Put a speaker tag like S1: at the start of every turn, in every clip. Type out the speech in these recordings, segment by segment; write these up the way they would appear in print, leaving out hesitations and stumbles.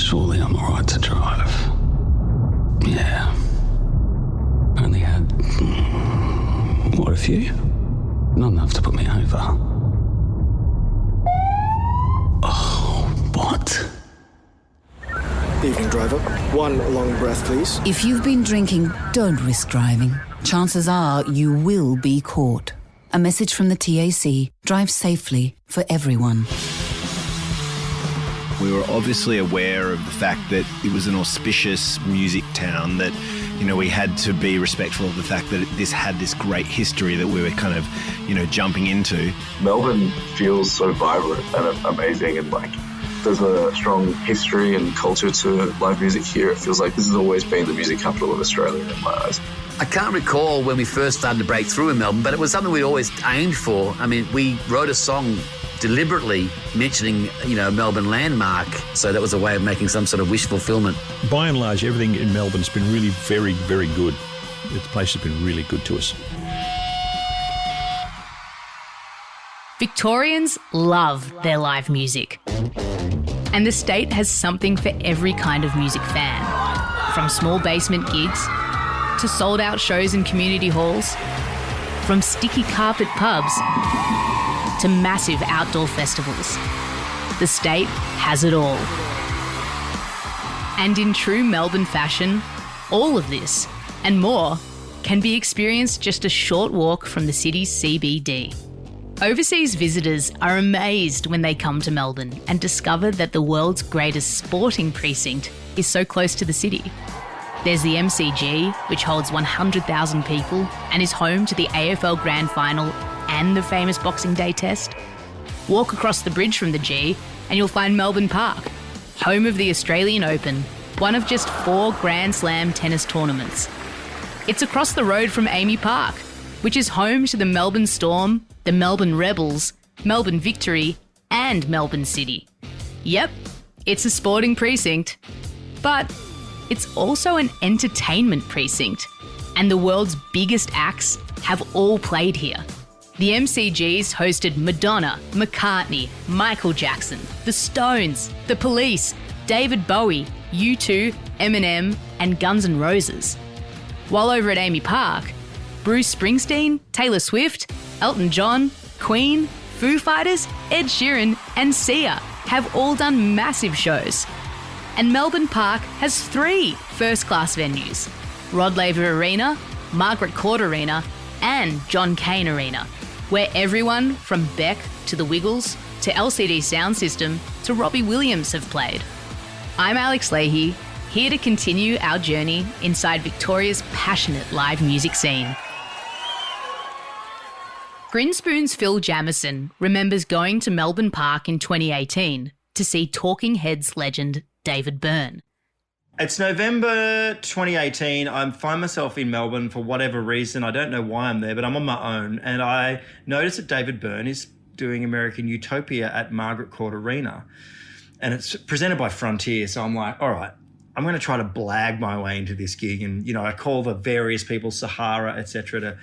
S1: Surely I'm alright to drive. Yeah. Only had, what, a few? Not enough to put me over. Oh, what?
S2: Evening, driver. One long breath, please.
S3: If you've been drinking, don't risk driving. Chances are you will be caught. A message from the TAC. Drive safely for everyone.
S4: We were obviously aware of the fact that it was an auspicious music town, that, you know, we had to be respectful of the fact that this had this great history that we were kind of, you know, jumping into.
S5: Melbourne feels so vibrant and amazing, and like there's a strong history and culture to live music here. It feels like this has always been the music capital of Australia in my eyes.
S6: I can't recall when we first started to break through in Melbourne, but it was something we always aimed for. I mean, we wrote a song deliberately mentioning, you know, a Melbourne landmark, so that was a way of making some sort of wish fulfillment.
S7: By and large, everything in Melbourne's been really very, very good. The place has been really good to us.
S8: Victorians love their live music. And the state has something for every kind of music fan. From small basement gigs to sold-out shows in community halls, from sticky carpet pubs to massive outdoor festivals. The state has it all. And in true Melbourne fashion, all of this and more can be experienced just a short walk from the city's CBD. Overseas visitors are amazed when they come to Melbourne and discover that the world's greatest sporting precinct is so close to the city. There's the MCG, which holds 100,000 people and is home to the AFL Grand Final and the famous Boxing Day Test. Walk across the bridge from the G and you'll find Melbourne Park, home of the Australian Open, one of just 4 Grand Slam tennis tournaments. It's across the road from Amy Park, which is home to the Melbourne Storm, the Melbourne Rebels, Melbourne Victory, and Melbourne City. Yep, it's a sporting precinct, but it's also an entertainment precinct, and the world's biggest acts have all played here. The MCG's hosted Madonna, McCartney, Michael Jackson, The Stones, The Police, David Bowie, U2, Eminem, and Guns N' Roses. While over at Amy Park, Bruce Springsteen, Taylor Swift, Elton John, Queen, Foo Fighters, Ed Sheeran, and Sia have all done massive shows. And Melbourne Park has 3 first-class venues: Rod Laver Arena, Margaret Court Arena, and John Cain Arena, where everyone from Beck to the Wiggles to LCD Sound System to Robbie Williams have played. I'm Alex Lahey, here to continue our journey inside Victoria's passionate live music scene. Grinspoon's Phil Jamieson remembers going to Melbourne Park in 2018 to see Talking Heads legend David Byrne.
S9: It's November 2018. I find myself in Melbourne for whatever reason. I don't know why I'm there, but I'm on my own. And I notice that David Byrne is doing American Utopia at Margaret Court Arena. And it's presented by Frontier. So I'm like, all right, I'm going to try to blag my way into this gig. And, you know, I call the various people, Sahara, etc., to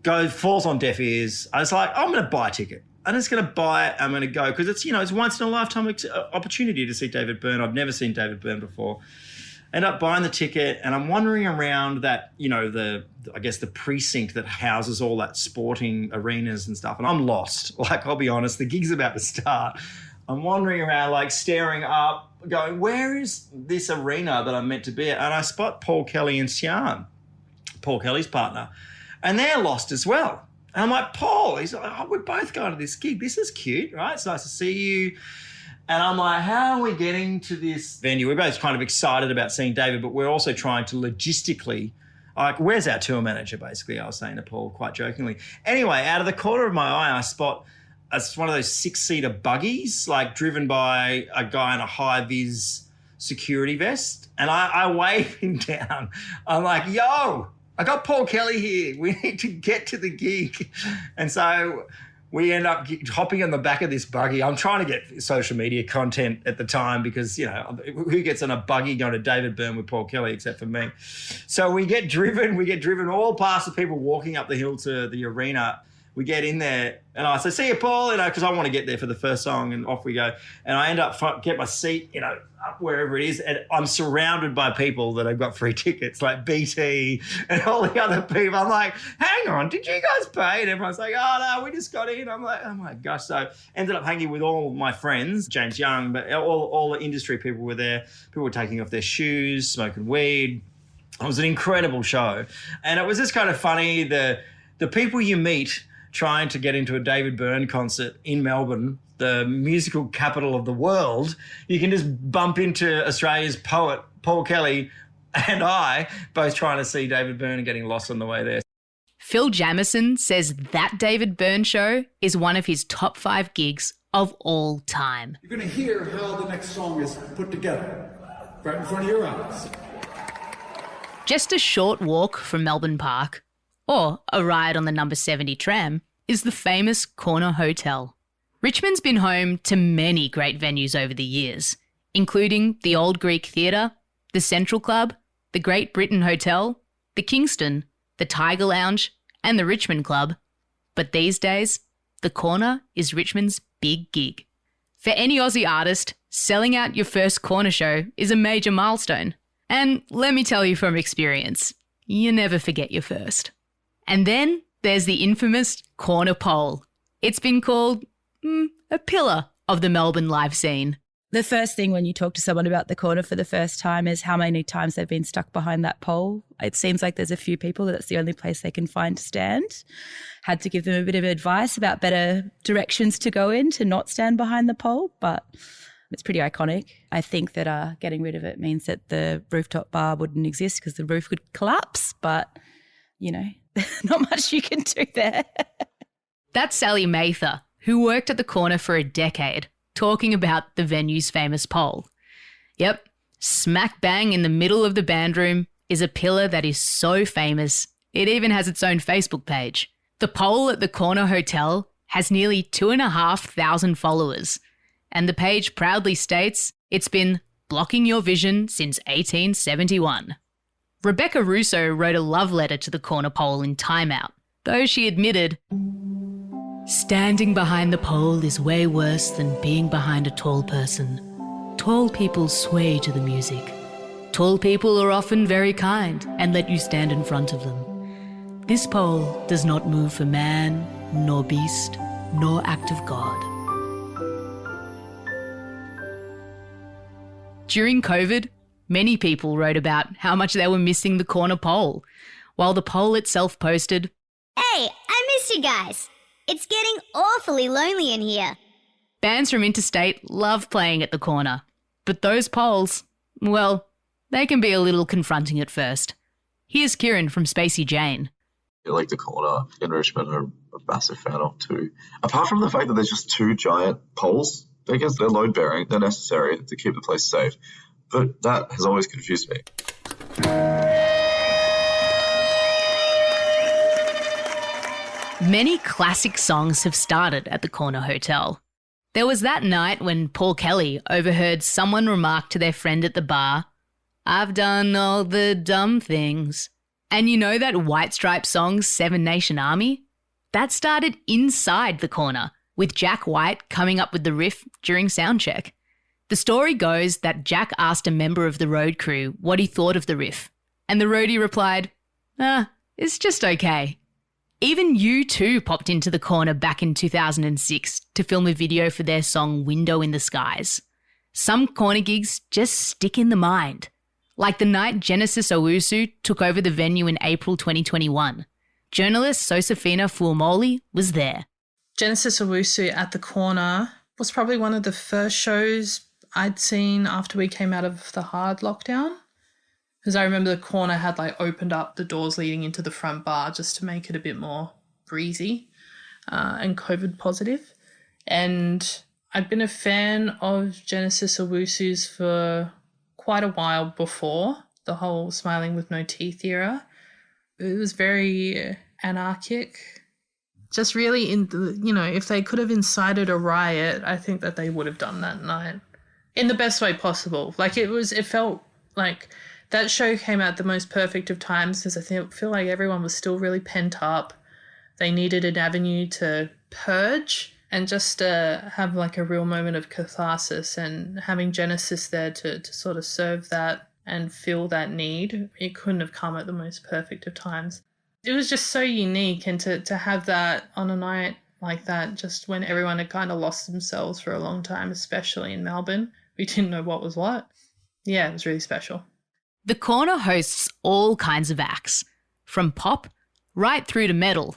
S9: go, falls on deaf ears. I was like, I'm going to buy a ticket. I'm just going to buy it. I'm going to go because it's, you know, it's once in a lifetime opportunity to see David Byrne. I've never seen David Byrne before. End up buying the ticket and I'm wandering around that, you know, I guess the precinct that houses all that sporting arenas and stuff. And I'm lost. Like, I'll be honest, the gig's about to start. I'm wandering around, like staring up, going, where is this arena that I'm meant to be at? And I spot Paul Kelly and Sian, Paul Kelly's partner, and they're lost as well. And I'm like, Paul, he's like, oh, we're both going to this gig. This is cute, right? It's nice to see you. And I'm like, how are we getting to this venue? We're both kind of excited about seeing David, but we're also trying to logistically, like, where's our tour manager, basically, I was saying to Paul quite jokingly. Anyway, out of the corner of my eye, I spot it's one of those 6-seater buggies, like driven by a guy in a high-vis security vest. And I wave him down. I'm like, yo, I got Paul Kelly here. We need to get to the gig. And so we end up hopping on the back of this buggy. I'm trying to get social media content at the time because, you know, who gets on a buggy going to David Byrne with Paul Kelly except for me? So we get driven all past the people walking up the hill to the arena. we get in there and I say, see you, Paul, because I want to get there for the first song, and off we go. And I end up get my seat, up wherever it is, and I'm surrounded by people that have got free tickets, like BT and all the other people. I'm like, hang on, did you guys pay? And everyone's like, oh, no, we just got in. I'm like, oh, my gosh. So ended up hanging with all my friends, James Young, but all the industry people were there. People were taking off their shoes, smoking weed. It was an incredible show. And it was just kind of funny, the people you meet trying to get into a David Byrne concert in Melbourne, the musical capital of the world. You can just bump into Australia's poet, Paul Kelly, and I, both trying to see David Byrne and getting lost on the way there.
S8: Phil Jamieson says that David Byrne show is one of his top 5 gigs of all time.
S10: You're going to hear how the next song is put together right in front of your eyes.
S8: Just a short walk from Melbourne Park, or a ride on the number 70 tram, is the famous Corner Hotel. Richmond's been home to many great venues over the years, including the Old Greek Theatre, the Central Club, the Great Britain Hotel, the Kingston, the Tiger Lounge, and the Richmond Club. But these days, the Corner is Richmond's big gig. For any Aussie artist, selling out your first Corner show is a major milestone. And let me tell you from experience, you never forget your first. And then there's the infamous Corner Pole. It's been called a pillar of the Melbourne live scene.
S11: The first thing when you talk to someone about the Corner for the first time is how many times they've been stuck behind that pole. It seems like there's a few people that's the only place they can find to stand. Had to give them a bit of advice about better directions to go in to not stand behind the pole, but it's pretty iconic. I think that getting rid of it means that the rooftop bar wouldn't exist because the roof would collapse, but, not much you can do there.
S8: That's Sally Mather, who worked at the Corner for a decade, talking about the venue's famous pole. Yep, smack bang in the middle of the band room is a pillar that is so famous, it even has its own Facebook page. The pole at the Corner Hotel has nearly 2,500 followers, and the page proudly states it's been blocking your vision since 1871. Rebecca Russo wrote a love letter to the Corner pole in Time Out, though she admitted, standing behind the pole is way worse than being behind a tall person. Tall people sway to the music. Tall people are often very kind and let you stand in front of them. This pole does not move for man, nor beast, nor act of God. During COVID, many people wrote about how much they were missing the Corner pole, while the pole itself posted,
S12: "Hey, I missed you guys. It's getting awfully lonely in here."
S8: Bands from interstate love playing at the Corner, but those poles, well, they can be a little confronting at first. Here's Kieran from Spacey Jane.
S5: I like the Corner in Richmond. I'm a massive fan of too. Apart from the fact that there's just 2 giant poles, I guess they're load bearing, they're necessary to keep the place safe. But that has always confused me.
S8: Many classic songs have started at the Corner Hotel. There was that night when Paul Kelly overheard someone remark to their friend at the bar, "I've done all the dumb things." And you know that White Stripes song, Seven Nation Army? That started inside the Corner, with Jack White coming up with the riff during soundcheck. The story goes that Jack asked a member of the road crew what he thought of the riff, and the roadie replied, it's just okay. Even U2 popped into the Corner back in 2006 to film a video for their song Window in the Skies. Some Corner gigs just stick in the mind, like the night Genesis Owusu took over the venue in April 2021. Journalist Josefina Fuamoli was there.
S13: Genesis Owusu at the Corner was probably one of the first shows I'd seen after we came out of the hard lockdown, because I remember the Corner had opened up the doors leading into the front bar just to make it a bit more breezy and COVID positive. And I'd been a fan of Genesis Owusu's for quite a while before the whole Smiling with No Teeth era. It was very anarchic. Just really, if they could have incited a riot, I think that they would have done that night in the best way possible. It felt like that show came out the most perfect of times, because I feel like everyone was still really pent up. They needed an avenue to purge and just have like a real moment of catharsis, and having Genesis there to sort of serve that and fill that need. It couldn't have come at the most perfect of times. It was just so unique, and to have that on a night like that, just when everyone had kind of lost themselves for a long time, especially in Melbourne. We didn't know what was what. Yeah, it was really special.
S8: The Corner hosts all kinds of acts, from pop right through to metal.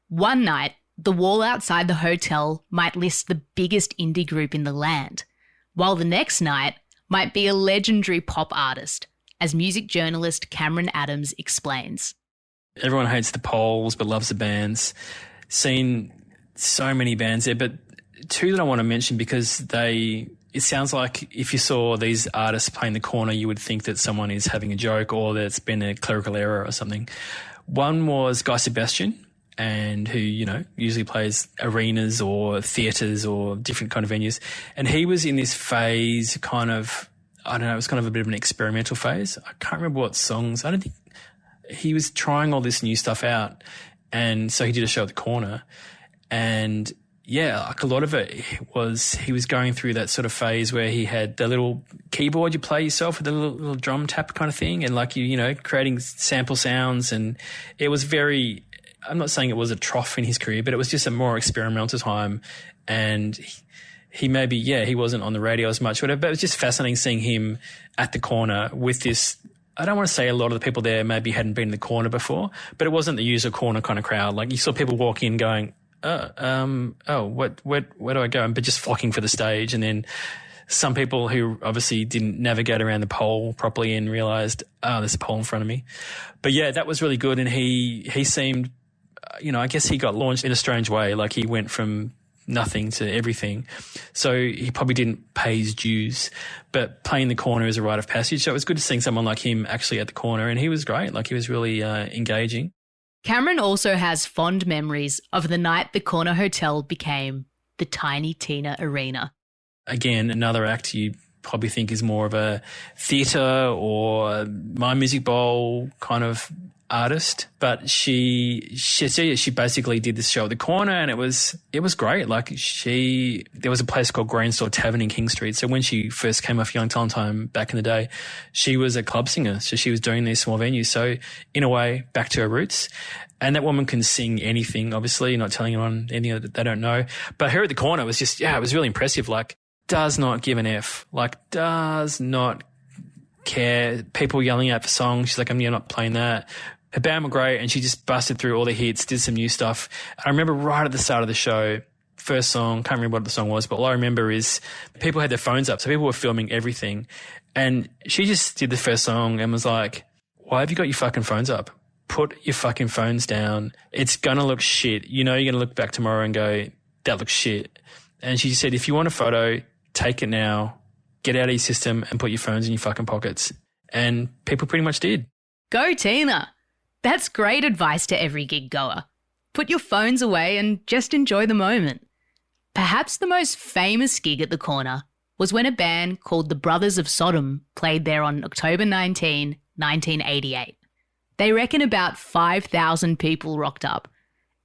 S8: One night, the wall outside the hotel might list the biggest indie group in the land, while the next night might be a legendary pop artist, as music journalist Cameron Adams explains.
S14: Everyone hates the polls but loves the bands. Seen so many bands there, but two that I want to mention because it sounds like if you saw these artists playing the Corner, you would think that someone is having a joke or that it's been a clerical error or something. One was Guy Sebastian, and who, usually plays arenas or theatres or different kind of venues. And he was in this phase it was kind of a bit of an experimental phase. I can't remember what songs. I don't think he was trying all this new stuff out. And so he did a show at the Corner. And yeah, like a lot of it was he was going through that sort of phase where he had the little keyboard you play yourself with the little drum tap kind of thing, and like creating sample sounds. And it was very, I'm not saying it was a trough in his career, but it was just a more experimental time. And he maybe, he wasn't on the radio as much, whatever, but it was just fascinating seeing him at the Corner with this. I don't want to say a lot of the people there maybe hadn't been in the Corner before, but it wasn't the usual Corner kind of crowd. Like you saw people walk in going, where do I go? But just flocking for the stage. And then some people who obviously didn't navigate around the pole properly and realised, there's a pole in front of me. But yeah, that was really good. And he seemed, I guess he got launched in a strange way. Like he went from nothing to everything. So he probably didn't pay his dues, but playing the Corner is a rite of passage. So it was good to see someone like him actually at the Corner, and he was great. Like he was really engaging.
S8: Cameron also has fond memories of the night the Corner Hotel became the Tiny Tina Arena.
S14: Again, another act you probably think is more of a theatre or My Music Bowl kind of artist, but she basically did this show at the Corner, and it was great. Like there was a place called Grain Store Tavern in King Street. So when she first came off Young Talent Time back in the day, she was a club singer. So she was doing these small venues. So in a way, back to her roots. And that woman can sing anything, obviously, not telling anyone anything that they don't know. But her at the Corner was just, it was really impressive. Like, does not give an F. Like, does not care. People yelling out for songs. She's like, I'm not playing that. Her band were great, and she just busted through all the hits, did some new stuff. I remember right at the start of the show, first song, can't remember what the song was, but all I remember is people had their phones up, so people were filming everything. And she just did the first song and was like, why have you got your fucking phones up? Put your fucking phones down. It's going to look shit. You're going to look back tomorrow and go, that looks shit. And she said, if you want a photo, take it now, get out of your system and put your phones in your fucking pockets. And people pretty much did.
S8: Go Tina! That's great advice to every gig goer. Put your phones away and just enjoy the moment. Perhaps the most famous gig at the Corner was when a band called the Brothers of Sodom played there on October 19, 1988. They reckon about 5,000 people rocked up,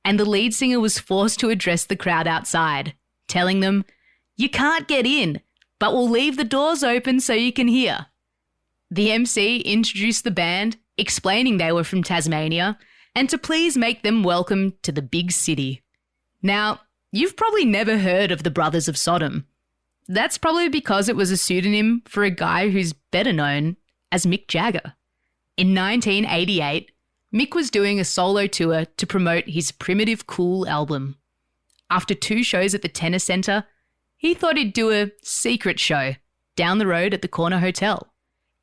S8: and the lead singer was forced to address the crowd outside, telling them, "You can't get in, but we'll leave the doors open so you can hear." The MC introduced the band, explaining they were from Tasmania and to please make them welcome to the big city. Now, you've probably never heard of the Brothers of Sodom. That's probably because it was a pseudonym for a guy who's better known as Mick Jagger. In 1988, Mick was doing a solo tour to promote his Primitive Cool album. After 2 shows at the Tennis Centre, he thought he'd do a secret show down the road at the Corner Hotel.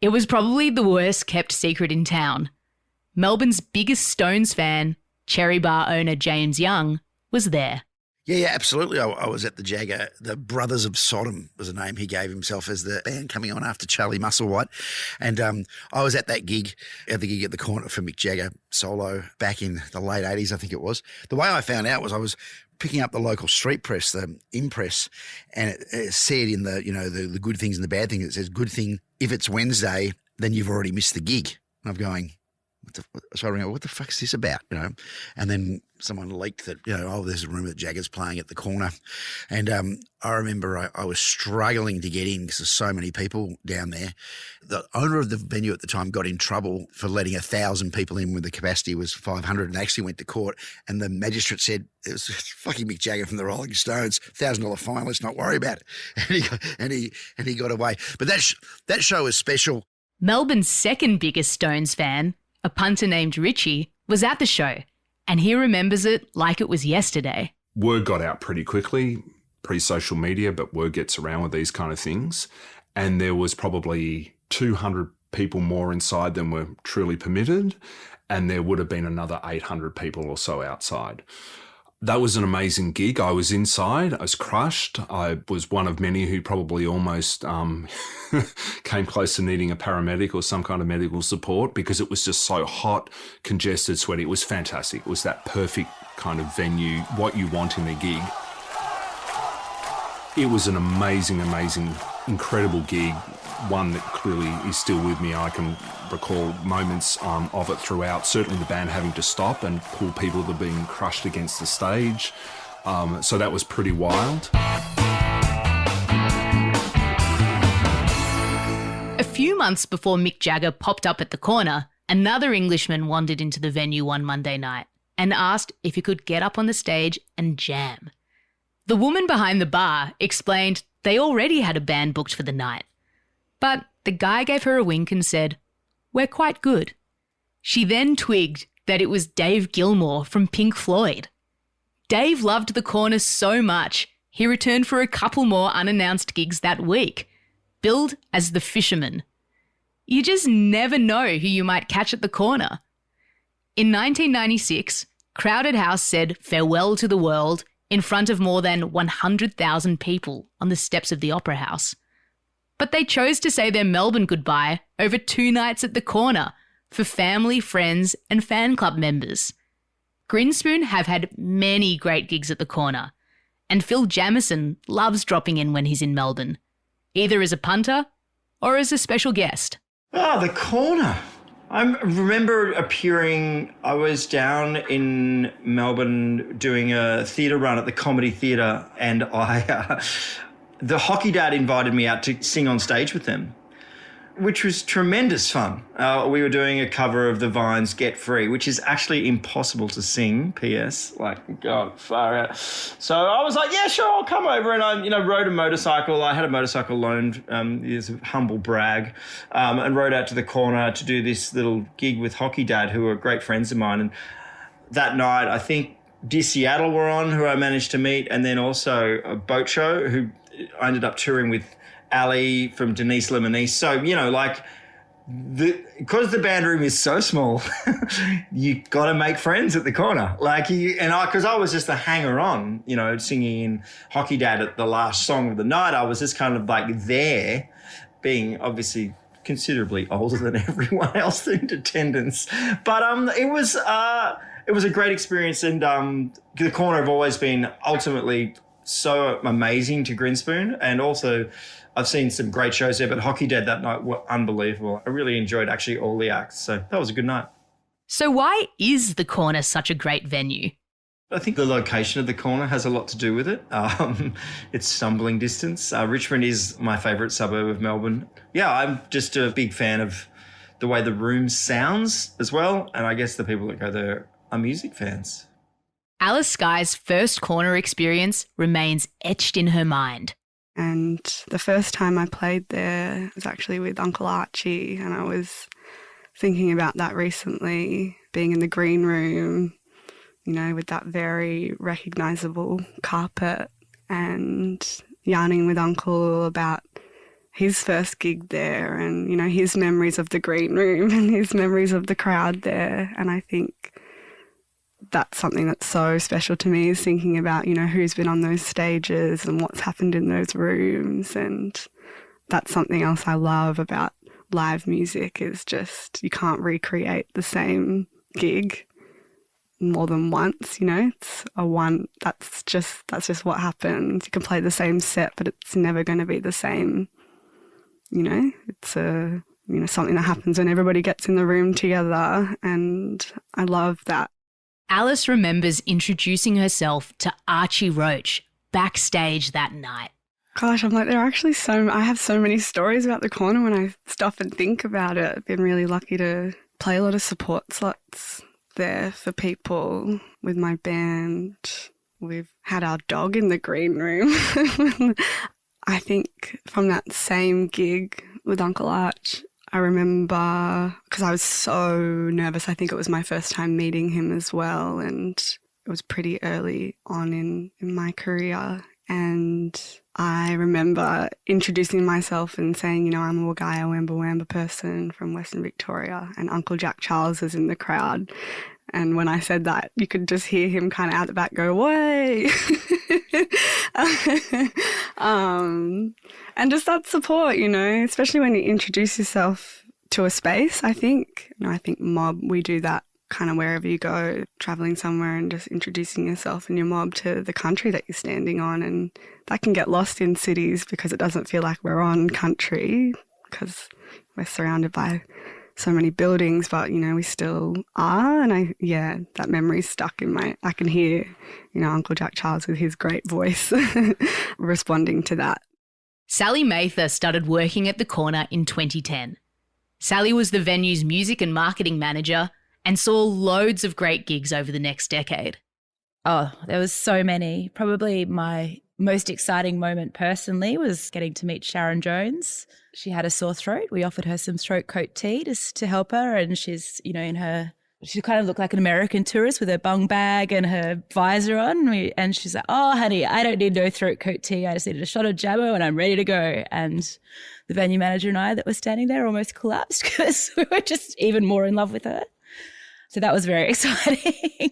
S8: It was probably the worst kept secret in town. Melbourne's biggest Stones fan, Cherry Bar owner James Young, was there.
S15: Yeah, absolutely. I was at the Jagger. The Brothers of Sodom was the name he gave himself as the band coming on after Charlie Musselwhite. And I was at that gig, at the Corner for Mick Jagger solo back in the late 80s, I think it was. The way I found out was I was picking up the local street press, the Impress, and it said in the good things and the bad things, it says, good thing, if it's Wednesday, then you've already missed the gig. And I'm going, So I rang up, what the fuck is this about, you know? And then someone leaked that, you know, oh, there's a rumour that Jagger's playing at the corner. And I remember I was struggling to get in because there's so many people down there. The owner of the venue at the time got in trouble for letting 1,000 people in when the capacity was 500, and they actually went to court. And the magistrate said, it was fucking Mick Jagger from the Rolling Stones, $1,000 fine, let's not worry about it. And he got away. But that show was special.
S8: Melbourne's second biggest Stones fan, a punter named Richie, was at the show, and he remembers it like it was yesterday.
S16: Word got out pretty quickly, pre-social media, but word gets around with these kind of things. And there was probably 200 people more inside than were truly permitted, and there would have been another 800 people or so outside. That was an amazing gig. I was inside. I was crushed. I was one of many who probably almost came close to needing a paramedic or some kind of medical support because it was just so hot, congested, sweaty. It was fantastic. It was that perfect kind of venue, what you want in a gig. It was an amazing, incredible gig, one that clearly is still with me. I can recall moments of it throughout, certainly the band having to stop and pull people that were being crushed against the stage. So that was pretty wild.
S8: A few months before Mick Jagger popped up at the corner, another Englishman wandered into the venue one Monday night and asked if he could get up on the stage and jam. The woman behind the bar explained they already had a band booked for the night. But the guy gave her a wink and said, "We're quite good." She then twigged that it was Dave Gilmour from Pink Floyd. Dave loved the corner so much, he returned for a couple more unannounced gigs that week, billed as the Fisherman. You just never know who you might catch at the corner. In 1996, Crowded House said farewell to the world in front of more than 100,000 people on the steps of the Opera House. But they chose to say their Melbourne goodbye over 2 nights at the corner for family, friends and fan club members. Grinspoon have had many great gigs at the corner, and Phil Jamieson loves dropping in when he's in Melbourne, either as a punter or as a special guest.
S9: Oh, the corner. I remember I was down in Melbourne doing a theatre run at the Comedy Theatre, and the Hockey Dad invited me out to sing on stage with them, which was tremendous fun. We were doing a cover of the Vines' Get Free, which is actually impossible to sing, PS. Like, God, far out. So I was like, yeah, sure, I'll come over. And I, rode a motorcycle. I had a motorcycle loaned, is a humble brag, and rode out to the corner to do this little gig with Hockey Dad, who were great friends of mine. And that night, I think Dear Seattle were on, who I managed to meet, and then also a boat show, who I ended up touring with Ali from Denise Lemonese. So, because the band room is so small, you got to make friends at the corner. Because I was just a hanger-on, singing in Hockey Dad at the last song of the night. I was just kind of there, being obviously considerably older than everyone else in attendance. But it was a great experience, and the corner have always been ultimately so amazing to Grinspoon, and also I've seen some great shows there, but Hockey Dad that night were unbelievable. I really enjoyed actually all the acts, so that was a good night.
S8: So why is the corner such a great venue?
S9: I think the location of the corner has a lot to do with it. It's stumbling distance. Richmond is my favourite suburb of Melbourne. Yeah, I'm just a big fan of the way the room sounds as well, and I guess the people that go there are music fans.
S8: Alice Skye's first corner experience remains etched in her mind.
S17: And the first time I played there was actually with Uncle Archie, and I was thinking about that recently, being in the green room, with that very recognisable carpet, and yarning with Uncle about his first gig there and, his memories of the green room and his memories of the crowd there. And I think that's something that's so special to me, is thinking about, who's been on those stages and what's happened in those rooms. And that's something else I love about live music, is just you can't recreate the same gig more than once, it's that's just what happens. You can play the same set, but it's never going to be the same, it's a something that happens when everybody gets in the room together, and I love that.
S8: Alice remembers introducing herself to Archie Roach backstage that night.
S17: Gosh, I'm like, I have so many stories about the corner when I stop and think about it. I've been really lucky to play a lot of support slots there for people with my band. We've had our dog in the green room. I think from that same gig with Uncle Arch, I remember, because I was so nervous, I think it was my first time meeting him as well, and it was pretty early on in my career. And I remember introducing myself and saying, I'm a Wagaya Wamba Wamba person from Western Victoria, and Uncle Jack Charles was in the crowd. And when I said that, you could just hear him kind of out the back go, "Way!" And just that support, especially when you introduce yourself to a space, I think. I think mob, we do that kind of wherever you go, traveling somewhere and just introducing yourself and your mob to the country that you're standing on. And that can get lost in cities because it doesn't feel like we're on country because we're surrounded by so many buildings, but, we still are. And that memory's stuck in I can hear, Uncle Jack Charles with his great voice responding to that.
S8: Sally Mather started working at the corner in 2010. Sally was the venue's music and marketing manager and saw loads of great gigs over the next decade.
S11: Oh, there was so many. Probably my most exciting moment personally was getting to meet Sharon Jones. She had a sore throat. We offered her some throat coat tea just to help her, and she's, she kind of looked like an American tourist with her bung bag and her visor on. And she's like, "Oh, honey, I don't need no throat coat tea. I just needed a shot of Jamo and I'm ready to go." And the venue manager and I that were standing there almost collapsed because we were just even more in love with her. So that was very exciting.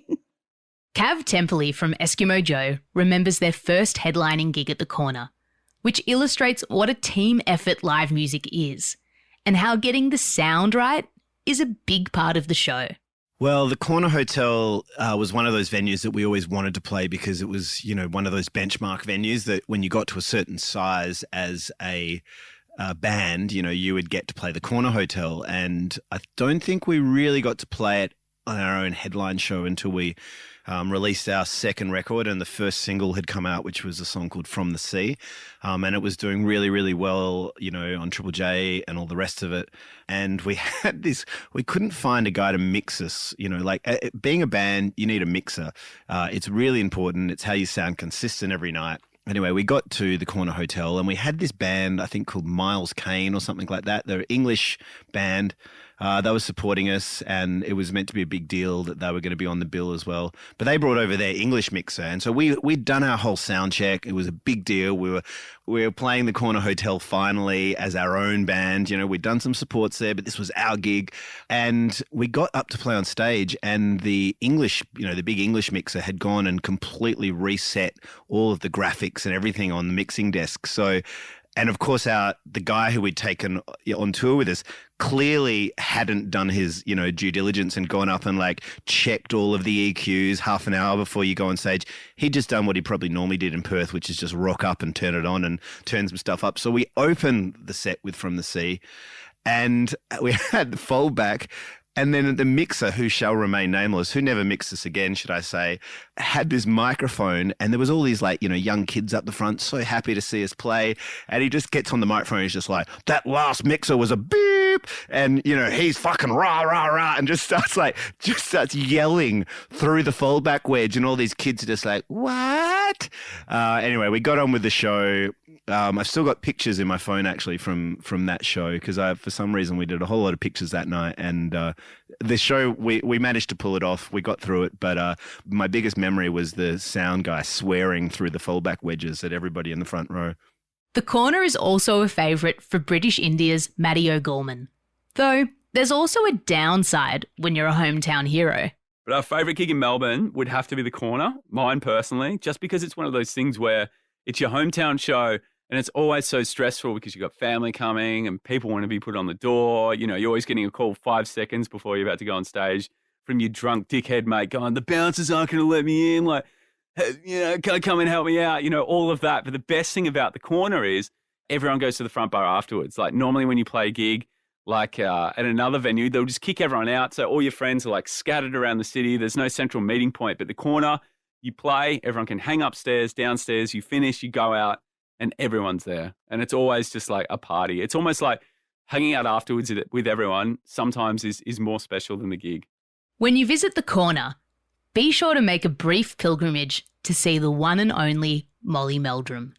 S8: Cav Temperley from Eskimo Joe remembers their first headlining gig at the corner, which illustrates what a team effort live music is and how getting the sound right is a big part of the show.
S4: Well, the Corner Hotel was one of those venues that we always wanted to play because it was, one of those benchmark venues that when you got to a certain size as a band, you would get to play the Corner Hotel. And I don't think we really got to play it on our own headline show until we released our second record, and the first single had come out, which was a song called From the Sea. And it was doing really, really well, on Triple J and all the rest of it. And we had we couldn't find a guy to mix us, being a band, you need a mixer. It's really important. It's how you sound consistent every night. Anyway, we got to the Corner Hotel and we had this band, I think called Miles Kane or something like that. They're an English band. They were supporting us, and it was meant to be a big deal that they were going to be on the bill as well. But they brought over their English mixer, and so we'd done our whole sound check. It was a big deal. We were playing the Corner Hotel finally as our own band. We'd done some supports there, but this was our gig, and we got up to play on stage, and the English, the big English mixer had gone and completely reset all of the graphics and everything on the mixing desk. So. And of course, the guy who we'd taken on tour with us clearly hadn't done his, due diligence and gone up and checked all of the EQs half an hour before you go on stage. He'd just done what he probably normally did in Perth, which is just rock up and turn it on and turn some stuff up. So we opened the set with From the Sea, and we had the fold back. And then the mixer, who shall remain nameless, who never mixed us again, should I say, had this microphone, and there was all these young kids up the front, so happy to see us play. And he just gets on the microphone, he's just like, "That last mixer was a beep," and he's fucking rah rah rah, and just starts yelling through the foldback wedge, and all these kids are just like, "What?" Anyway, we got on with the show. I've still got pictures in my phone actually from that show because for some reason we did a whole lot of pictures that night, and the show we managed to pull it off. We got through it, but my biggest memory was the sound guy swearing through the fallback wedges at everybody in the front row.
S8: The corner is also a favourite for British India's Matty O'Gorman, though there's also a downside when you're a hometown hero.
S18: But our favourite gig in Melbourne would have to be the corner, mine personally, just because it's one of those things where it's your hometown show. And it's always so stressful because you've got family coming and people want to be put on the door. You're always getting a call 5 seconds before you're about to go on stage from your drunk dickhead mate going, "The bouncers aren't going to let me in. Can I come and help me out?" All of that. But the best thing about the corner is everyone goes to the front bar afterwards. Normally when you play a gig, like at another venue, they'll just kick everyone out. So all your friends are like scattered around the city. There's no central meeting point, but the corner, you play, everyone can hang upstairs, downstairs, you finish, you go out, and everyone's there. And it's always just like a party. It's almost like hanging out afterwards with everyone sometimes is more special than the gig.
S8: When you visit the corner, be sure to make a brief pilgrimage to see the one and only Molly Meldrum.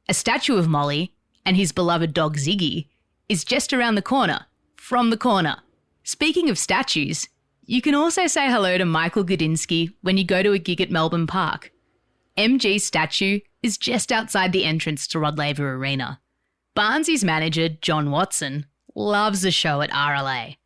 S8: A statue of Molly and his beloved dog Ziggy is just around the corner, from the corner. Speaking of statues, you can also say hello to Michael Gudinski when you go to a gig at Melbourne Park. MG's statue is just outside the entrance to Rod Laver Arena. Barnsley's manager, John Watson, loves the show at RLA,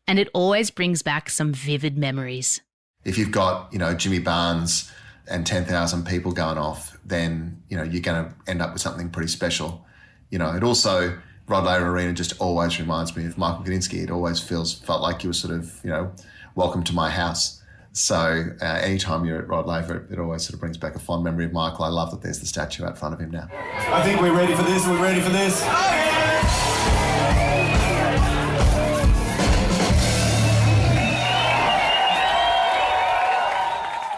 S8: and it always brings back some vivid memories.
S19: If you've got, Jimmy Barnes and 10,000 people going off, then, you're going to end up with something pretty special. It also, Rod Laver Arena just always reminds me of Michael Gudinski. It always felt like you were sort of, welcome to my house. So anytime you're at Rod Laver, it always sort of brings back a fond memory of Michael. I love that there's the statue out front of him now.
S10: I think we're ready for this. We're ready for this.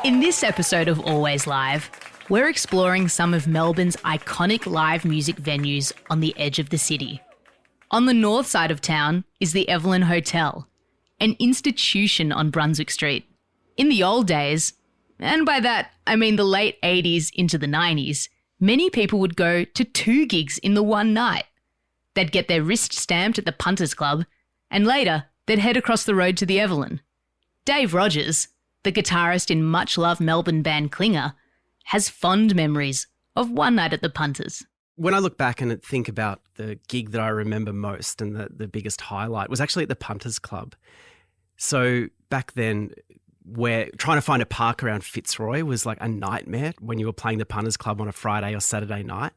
S8: In this episode of Always Live, we're exploring some of Melbourne's iconic live music venues on the edge of the city. On the north side of town is the Evelyn Hotel, an institution on Brunswick Street. In the old days, and by that I mean the late 80s into the 90s, many people would go to 2 gigs in the one night. They'd get their wrist stamped at the Punters Club, and later they'd head across the road to the Evelyn. Dave Rogers, the guitarist in much-loved Melbourne band Klinger, has fond memories of one night at the Punters.
S20: When I look back and think about the gig that I remember most and the biggest highlight was actually at the Punters Club. So back then, where trying to find a park around Fitzroy was like a nightmare when you were playing the Punters Club on a Friday or Saturday night.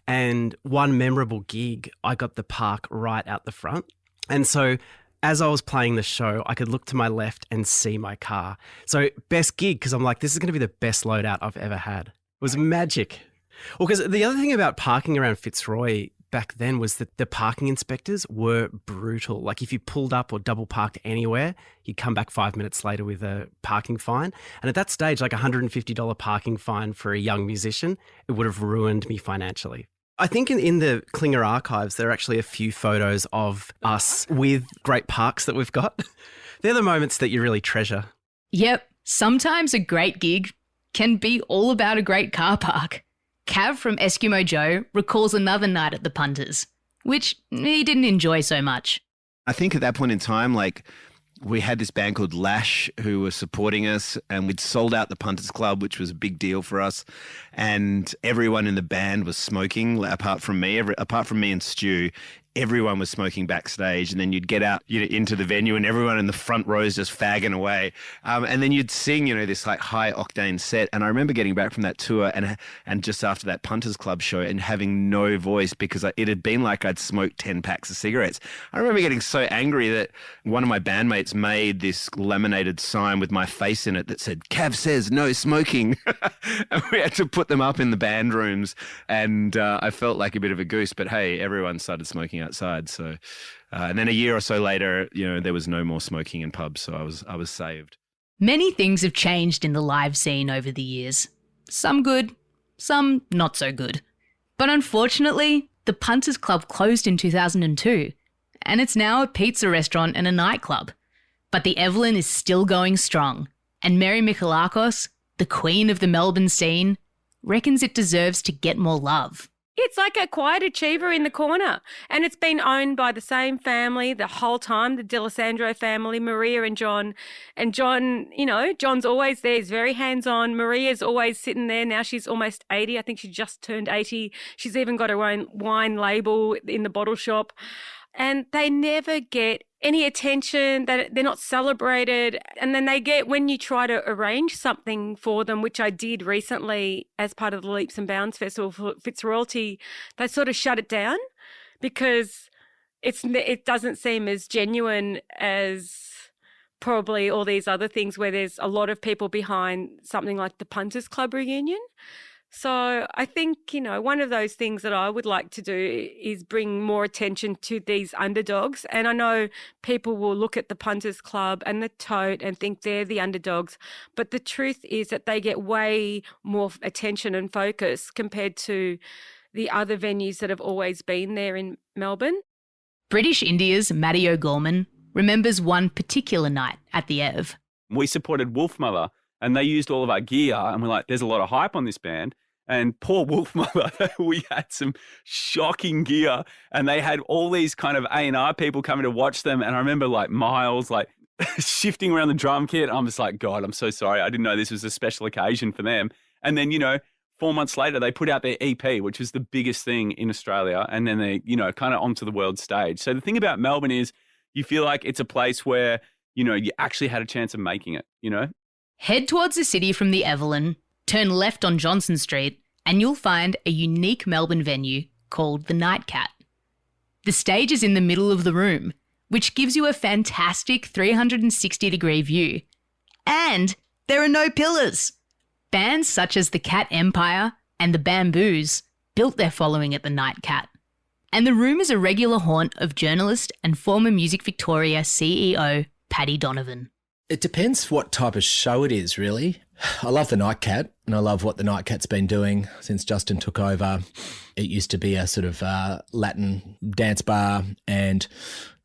S20: And one memorable gig, I got the park right out the front. And so as I was playing the show, I could look to my left and see my car. So best gig, because I'm like, this is going to be the best loadout I've ever had. It was magic. Well, because the other thing about parking around Fitzroy back then was that the parking inspectors were brutal. Like if you pulled up or double parked anywhere, you'd come back 5 minutes later with a parking fine. And at that stage, like $150 parking fine for a young musician, it would have ruined me financially. I think in the Klinger archives, there are actually a few photos of us with great parks that we've got. They're the moments that you really treasure.
S8: Yep, sometimes a great gig can be all about a great car park. Cav from Eskimo Joe recalls another night at the Punters, which he didn't enjoy so much.
S4: I think at that point in time, we had this band called Lash who were supporting us, and we'd sold out the Punters Club, which was a big deal for us. And everyone in the band was smoking, apart from me and Stu. Everyone was smoking backstage, and then you'd get out into the venue and everyone in the front row is just fagging away. And then you'd sing, this high octane set. And I remember getting back from that tour and just after that Punters Club show and having no voice because it had been like I'd smoked 10 packs of cigarettes. I remember getting so angry that one of my bandmates made this laminated sign with my face in it that said, "Cav says no smoking." And we had to put them up in the band rooms. And I felt like a bit of a goose, but hey, everyone started smoking outside. So, and then a year or so later, there was no more smoking in pubs. So I was saved.
S8: Many things have changed in the live scene over the years. Some good, some not so good. But unfortunately, the Punters Club closed in 2002, and it's now a pizza restaurant and a nightclub. But the Evelyn is still going strong, and Mary Michalakos, the queen of the Melbourne scene, reckons it deserves to get more love.
S21: It's like a quiet achiever in the corner, and it's been owned by the same family the whole time, the D'Alessandro family, Maria and John. And John, John's always there. He's very hands-on. Maria's always sitting there. Now she's almost 80. I think she just turned 80. She's even got her own wine label in the bottle shop. And they never get any attention, that they're not celebrated. And then they get, when you try to arrange something for them, which I did recently as part of the Leaps and Bounds Festival for Fitzroyalty, they sort of shut it down because it doesn't seem as genuine as probably all these other things where there's a lot of people behind something like the Punters Club reunion. So I think, one of those things that I would like to do is bring more attention to these underdogs. And I know people will look at the Punters Club and the Tote and think they're the underdogs. But the truth is that they get way more attention and focus compared to the other venues that have always been there in Melbourne.
S8: British India's Matty O'Gorman remembers one particular night at the Ev.
S18: We supported Wolfmother and they used all of our gear and we're like, there's a lot of hype on this band. And poor Wolfmother, we had some shocking gear and they had all these kind of A&R people coming to watch them. And I remember like Miles, like shifting around the drum kit. I'm just like, God, I'm so sorry. I didn't know this was a special occasion for them. And then, 4 months later, they put out their EP, which was the biggest thing in Australia. And then they, kind of onto the world stage. So the thing about Melbourne is you feel like it's a place where, you actually had a chance of making it,
S8: Head towards the city from the Evelyn, turn left on Johnson Street, and you'll find a unique Melbourne venue called the Night Cat. The stage is in the middle of the room, which gives you a fantastic 360-degree view. And there are no pillars. Bands such as the Cat Empire and the Bamboos built their following at the Night Cat. And the room is a regular haunt of journalist and former Music Victoria CEO Paddy Donovan.
S1: It depends what type of show it is, really. I love the Night Cat, and I love what the Night Cat's been doing since Justin took over. It used to be a sort of Latin dance bar, and,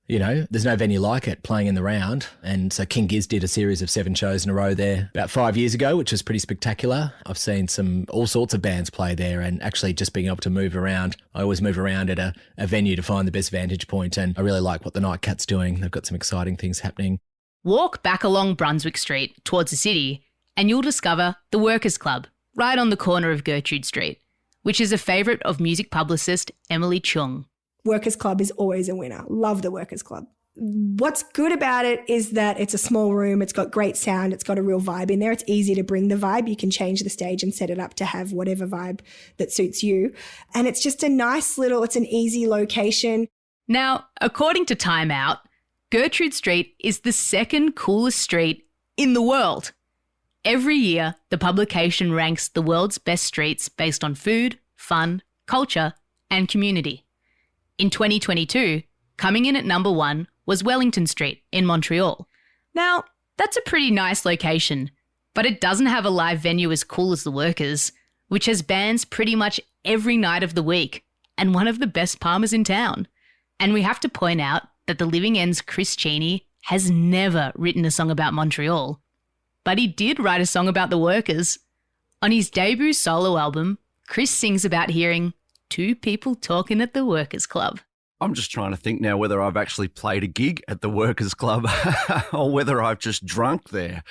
S1: there's no venue like it playing in the round. And so King Giz did a series of 7 shows in a row there about 5 years ago, which was pretty spectacular. I've seen all sorts of bands play there, and actually just being able to move around. I always move around at a venue to find the best vantage point, and I really like what the Night Cat's doing. They've got some exciting things happening.
S8: Walk back along Brunswick Street towards the city and you'll discover the Workers' Club right on the corner of Gertrude Street, which is a favourite of music publicist Emily Chung.
S22: Workers' Club is always a winner. Love the Workers' Club. What's good about it is that it's a small room, it's got great sound, it's got a real vibe in there. It's easy to bring the vibe. You can change the stage and set it up to have whatever vibe that suits you. And it's just it's an easy location.
S8: Now, according to Time Out, Gertrude Street is the second coolest street in the world. Every year, the publication ranks the world's best streets based on food, fun, culture, and community. In 2022, coming in at number 1 was Wellington Street in Montreal. Now, that's a pretty nice location, but it doesn't have a live venue as cool as the Workers, which has bands pretty much every night of the week and one of the best Palmers in town. And we have to point out that the Living End's Chris Cheney has never written a song about Montreal, but he did write a song about the Workers. On his debut solo album, Chris sings about hearing 2 people talking at the Workers' Club.
S23: I'm just trying to think now whether I've actually played a gig at the Workers' Club or whether I've just drunk there.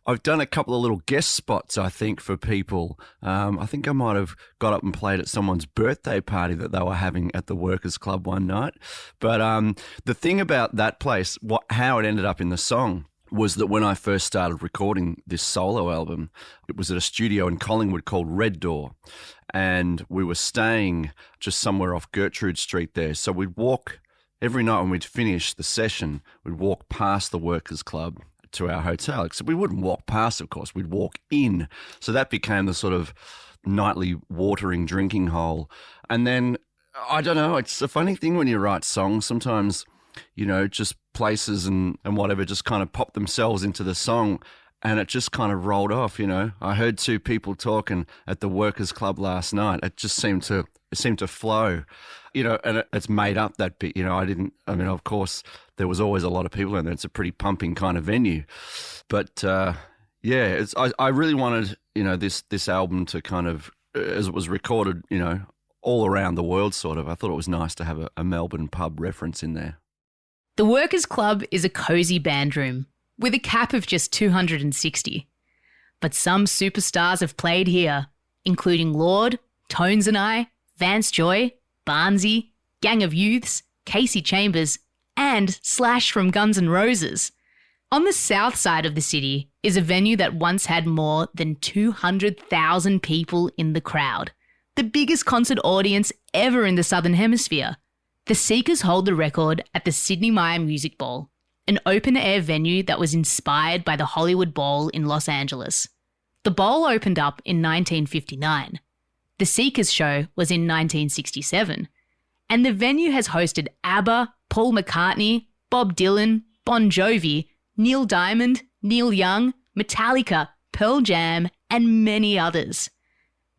S23: I've done a couple of little guest spots, I think, for people. I think I might have got up and played at someone's birthday party that they were having at the Workers' Club one night. But the thing about that place, how it ended up in the song, was that when I first started recording this solo album, it was at a studio in Collingwood called Red Door. And we were staying just somewhere off Gertrude Street there. So we'd walk every night when we'd finish the session, we'd walk past the Workers' Club to our hotel. Except we wouldn't walk past, of course, we'd walk in. So that became the sort of nightly watering drinking hole. And then, I don't know, it's a funny thing when you write songs. Sometimes, just places and whatever just kind of pop themselves into the song. And it just kind of rolled off, I heard 2 people talking at the Workers' Club last night. It just seemed to flow, and it's made up that bit, of course, there was always a lot of people in there. It's a pretty pumping kind of venue. But, I really wanted, this album to kind of, as it was recorded, all around the world sort of, I thought it was nice to have a Melbourne pub reference in there.
S8: The Workers' Club is a cosy band room with a cap of just 260. But some superstars have played here, including Lord, Tones and I, Vance Joy, Barnsey, Gang of Youths, Casey Chambers, and Slash from Guns N' Roses. On the south side of the city is a venue that once had more than 200,000 people in the crowd, the biggest concert audience ever in the Southern Hemisphere. The Seekers hold the record at the Sydney Myer Music Ball, an open-air venue that was inspired by the Hollywood Bowl in Los Angeles. The bowl opened up in 1959, The Seekers show was in 1967, and the venue has hosted ABBA, Paul McCartney, Bob Dylan, Bon Jovi, Neil Diamond, Neil Young, Metallica, Pearl Jam, and many others.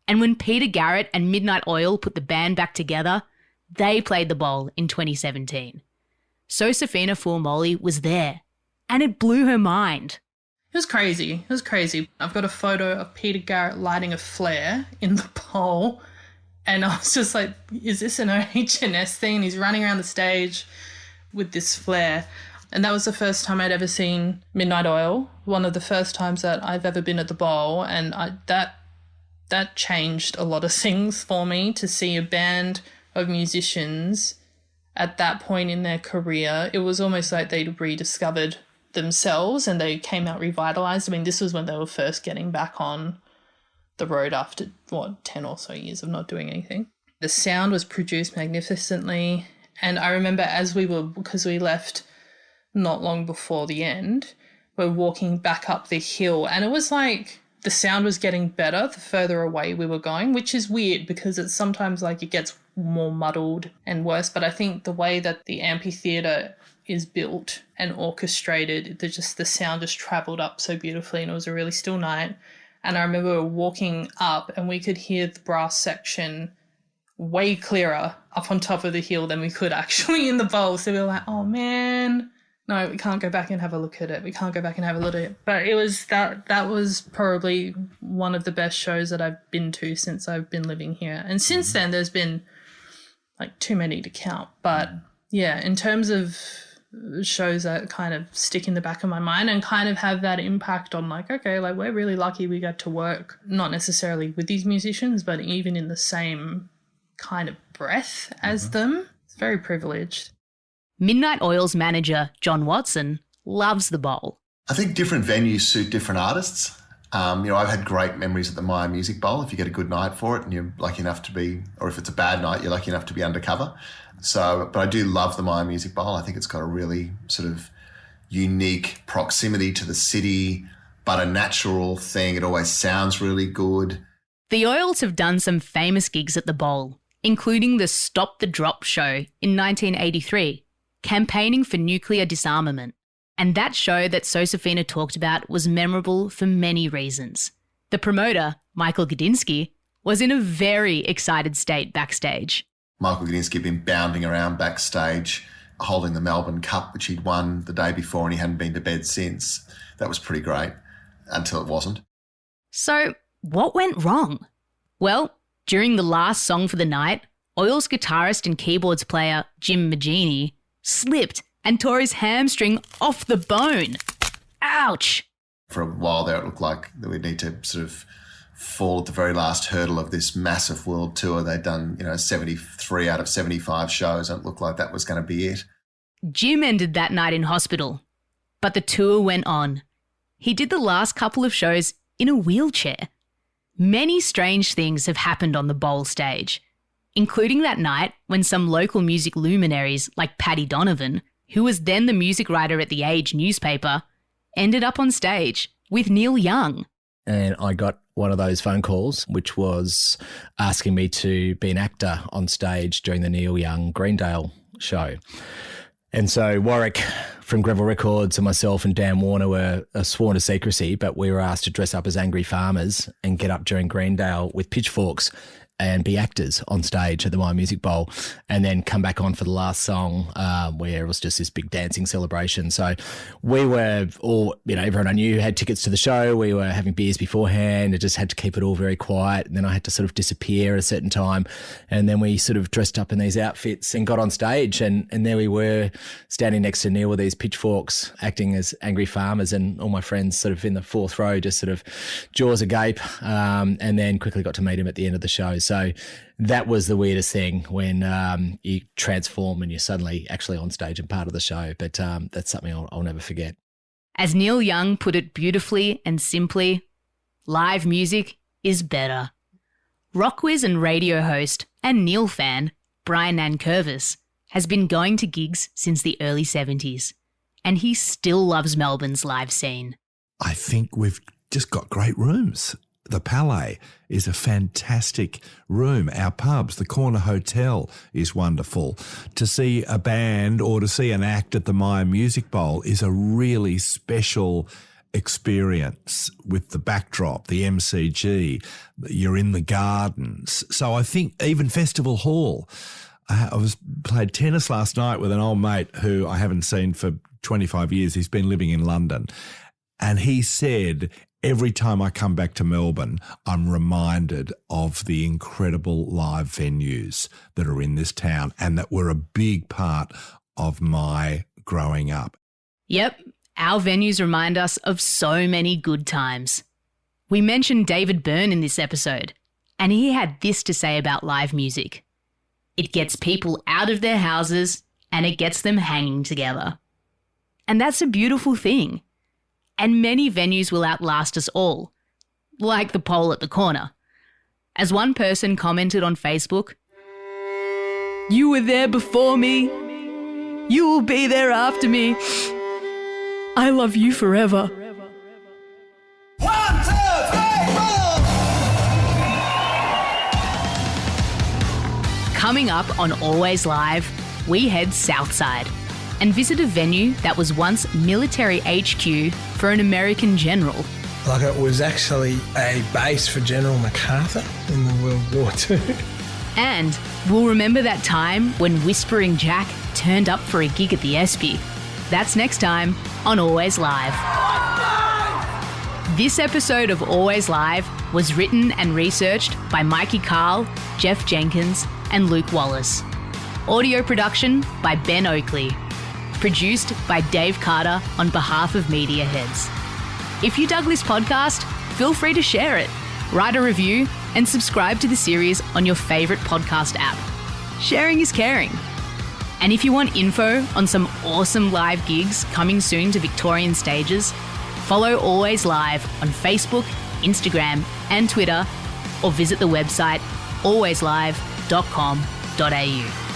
S8: And when Peter Garrett and Midnight Oil put the band back together, they played the bowl in 2017. Josefina Fuamoli was there, and it blew her mind.
S13: It was crazy. It was crazy. I've got a photo of Peter Garrett lighting a flare in the bowl, and I was just like, is this an OHS thing? He's running around the stage with this flare. And that was the first time I'd ever seen Midnight Oil, one of the first times that I've ever been at the bowl, and that changed a lot of things for me, to see a band of musicians at that point in their career. It was almost like they'd rediscovered themselves and they came out revitalized. I mean, this was when they were first getting back on the road after, 10 or so years of not doing anything. The sound was produced magnificently, and I remember because we left not long before the end, we're walking back up the hill, and it was like the sound was getting better the further away we were going, which is weird because it's sometimes like it gets more muddled and worse. But I think the way that the amphitheatre is built and orchestrated, the sound just travelled up so beautifully, and it was a really still night. And I remember walking up and we could hear the brass section way clearer up on top of the hill than we could actually in the bowl. So we were like, oh man, no, we can't go back and have a look at it. We can't go back and have a look at it. But it was that was probably one of the best shows that I've been to since I've been living here. And since then, there's been like too many to count. But yeah, in terms of shows that kind of stick in the back of my mind and kind of have that impact on like, okay, like we're really lucky we got to work, not necessarily with these musicians, but even in the same kind of breath as them. It's very privileged.
S8: Midnight Oil's manager, John Watson, loves the bowl.
S19: I think different venues suit different artists. I've had great memories at the Maya Music Bowl if you get a good night for it and you're lucky enough to be, or if it's a bad night, you're lucky enough to be undercover. But I do love the Maya Music Bowl. I think it's got a really sort of unique proximity to the city, but a natural thing. It always sounds really good.
S8: The Oils have done some famous gigs at the bowl, including the Stop the Drop show in 1983, campaigning for nuclear disarmament. And that show that Josefina talked about was memorable for many reasons. The promoter, Michael Gudinski, was in a very excited state backstage.
S19: Michael Gudinski had been bounding around backstage, holding the Melbourne Cup, which he'd won the day before, and he hadn't been to bed since. That was pretty great, until it wasn't.
S8: So, what went wrong? Well, during the last song for the night, Oil's guitarist and keyboards player Jim Magini slipped and tore his hamstring off the bone. Ouch!
S19: For a while there, it looked like we'd need to sort of fall at the very last hurdle of this massive world tour. They'd done, 73 out of 75 shows, and it looked like that was going to be it.
S8: Jim ended that night in hospital, but the tour went on. He did the last couple of shows in a wheelchair. Many strange things have happened on the bowl stage, including that night when some local music luminaries like Paddy Donovan, who was then the music writer at The Age newspaper, ended up on stage with Neil Young.
S1: And I got one of those phone calls, which was asking me to be an actor on stage during the Neil Young Greendale show. And so Warwick from Greville Records and myself and Dan Warner were sworn to secrecy, but we were asked to dress up as angry farmers and get up during Greendale with pitchforks and be actors on stage at the My Music Bowl, and then come back on for the last song where it was just this big dancing celebration. So we were all, everyone I knew had tickets to the show. We were having beers beforehand. I just had to keep it all very quiet. And then I had to sort of disappear at a certain time. And then we sort of dressed up in these outfits and got on stage. And there we were standing next to Neil with these pitchforks, acting as angry farmers, and all my friends sort of in the fourth row, just sort of jaws agape, and then quickly got to meet him at the end of the show. So that was the weirdest thing, when you transform and you're suddenly actually on stage and part of the show. But that's something I'll never forget.
S8: As Neil Young put it beautifully and simply, live music is better. Rock whiz and radio host and Neil fan Brian Nankervis has been going to gigs since the early 70s, and he still loves Melbourne's live scene.
S2: I think we've just got great rooms. The Palais is a fantastic room. Our pubs, the Corner Hotel is wonderful. To see a band or to see an act at the Myer Music Bowl is a really special experience with the backdrop, the MCG, you're in the gardens. So I think even Festival Hall, I played tennis last night with an old mate who I haven't seen for 25 years. He's been living in London. And he said, every time I come back to Melbourne, I'm reminded of the incredible live venues that are in this town and that were a big part of my growing up.
S8: Yep, our venues remind us of so many good times. We mentioned David Byrne in this episode, and he had this to say about live music. It gets people out of their houses and it gets them hanging together. And that's a beautiful thing. And many venues will outlast us all, like the pole at the corner. As one person commented on Facebook, "You were there before me. You will be there after me. I love you forever." 1, 2, 3, 4. Coming up on Always Live, we head southside and visit a venue that was once military HQ for an American general.
S3: Like it was actually a base for General MacArthur in the World War II.
S8: And we'll remember that time when Whispering Jack turned up for a gig at the Espy. That's next time on Always Live. This episode of Always Live was written and researched by Mikey Carl, Jeff Jenkins, and Luke Wallace. Audio production by Ben Oakley. Produced by Dave Carter on behalf of Media Heads. If you dug this podcast, feel free to share it, write a review, and subscribe to the series on your favourite podcast app. Sharing is caring. And if you want info on some awesome live gigs coming soon to Victorian stages, follow Always Live on Facebook, Instagram, and Twitter, or visit the website alwayslive.com.au.